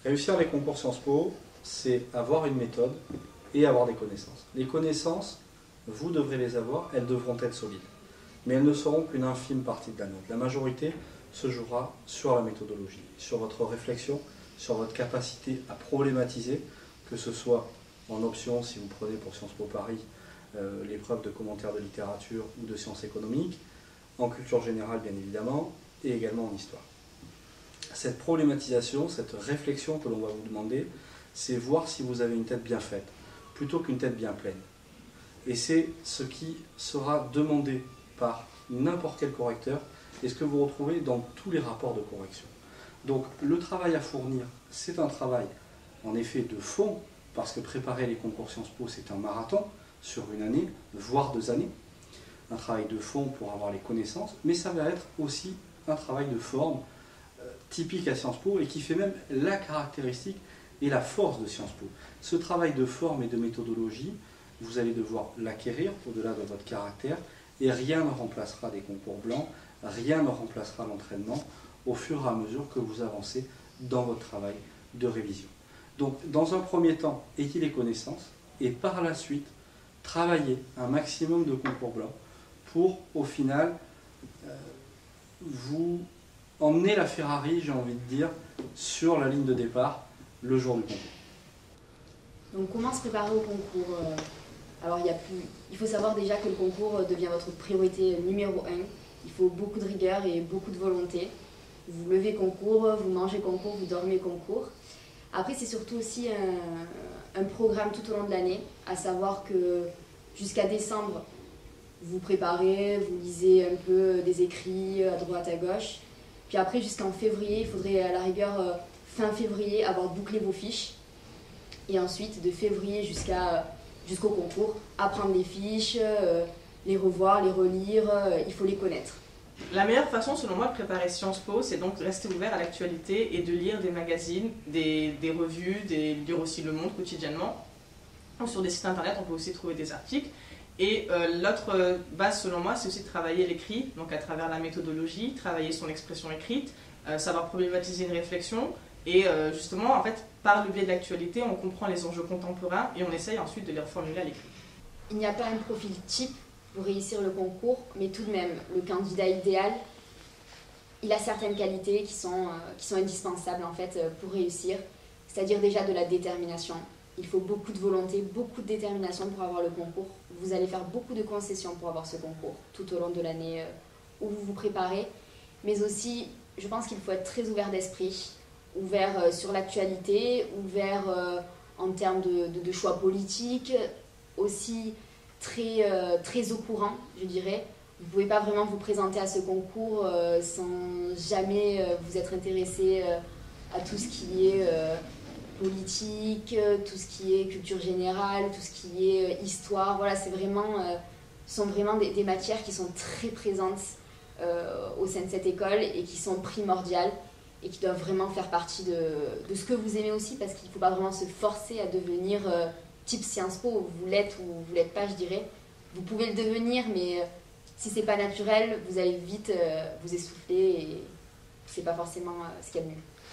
Réussir les concours Sciences Po, c'est avoir une méthode et avoir des connaissances. Les connaissances, vous devrez les avoir, elles devront être solides. Mais elles ne seront qu'une infime partie de la note. La majorité se jouera sur la méthodologie, sur votre réflexion, sur votre capacité à problématiser, que ce soit en option, si vous prenez pour Sciences Po Paris l'épreuve de commentaires de littérature ou de sciences économiques, en culture générale bien évidemment, et également en histoire. Cette problématisation, cette réflexion que l'on va vous demander, c'est voir si vous avez une tête bien faite, plutôt qu'une tête bien pleine. Et c'est ce qui sera demandé par n'importe quel correcteur, et ce que vous retrouvez dans tous les rapports de correction. Donc le travail à fournir, c'est un travail en effet de fond, parce que préparer les concours Sciences Po, c'est un marathon sur une année, voire 2 années. Un travail de fond pour avoir les connaissances, mais ça va être aussi un travail de forme typique à Sciences Po et qui fait même la caractéristique et la force de Sciences Po. Ce travail de forme et de méthodologie, vous allez devoir l'acquérir au-delà de votre caractère et rien ne remplacera des concours blancs, rien ne remplacera l'entraînement au fur et à mesure que vous avancez dans votre travail de révision. Donc, dans un premier temps, ayez les connaissances et par la suite, travaillez un maximum de concours blancs pour, au final, vous emmener la Ferrari, j'ai envie de dire, sur la ligne de départ le jour du concours. Donc, comment se préparer au concours? Alors, il faut savoir déjà que le concours devient votre priorité numéro 1. Il faut beaucoup de rigueur et beaucoup de volonté. Vous levez concours, vous mangez concours, vous dormez concours. Après, c'est surtout aussi un programme tout au long de l'année, à savoir que jusqu'à décembre, vous préparez, vous lisez un peu des écrits à droite, à gauche. Puis après, jusqu'en février, il faudrait à la rigueur, fin février, avoir bouclé vos fiches. Et ensuite, de février jusqu'au concours, apprendre les fiches, les revoir, les relire, il faut les connaître. La meilleure façon, selon moi, de préparer Sciences Po, c'est donc de rester ouvert à l'actualité et de lire des magazines, des revues, lire aussi Le Monde quotidiennement. Sur des sites internet, on peut aussi trouver des articles. Et l'autre base, selon moi, c'est aussi de travailler l'écrit, donc à travers la méthodologie, travailler son expression écrite, savoir problématiser une réflexion. Et justement, en fait, par le biais de l'actualité, on comprend les enjeux contemporains et on essaye ensuite de les reformuler à l'écrit. Il n'y a pas un profil type pour réussir le concours, mais tout de même, le candidat idéal, il a certaines qualités qui sont indispensables en fait pour réussir, c'est-à-dire déjà de la détermination. Il faut beaucoup de volonté, beaucoup de détermination pour avoir le concours. Vous allez faire beaucoup de concessions pour avoir ce concours tout au long de l'année où vous vous préparez, mais aussi, je pense qu'il faut être très ouvert d'esprit, ouvert sur l'actualité, ouvert en termes de choix politiques, aussi très au courant, je dirais. Vous ne pouvez pas vraiment vous présenter à ce concours sans jamais vous être intéressé à tout ce qui est politique, tout ce qui est culture générale, tout ce qui est histoire. Voilà, ce sont vraiment des matières qui sont très présentes au sein de cette école et qui sont primordiales et qui doivent vraiment faire partie de ce que vous aimez aussi, parce qu'il ne faut pas vraiment se forcer à devenir type Sciences Po. Vous l'êtes ou vous ne l'êtes pas, je dirais. Vous pouvez le devenir, mais si ce n'est pas naturel, vous allez vite vous essouffler et ce n'est pas forcément ce qu'il y a de mieux.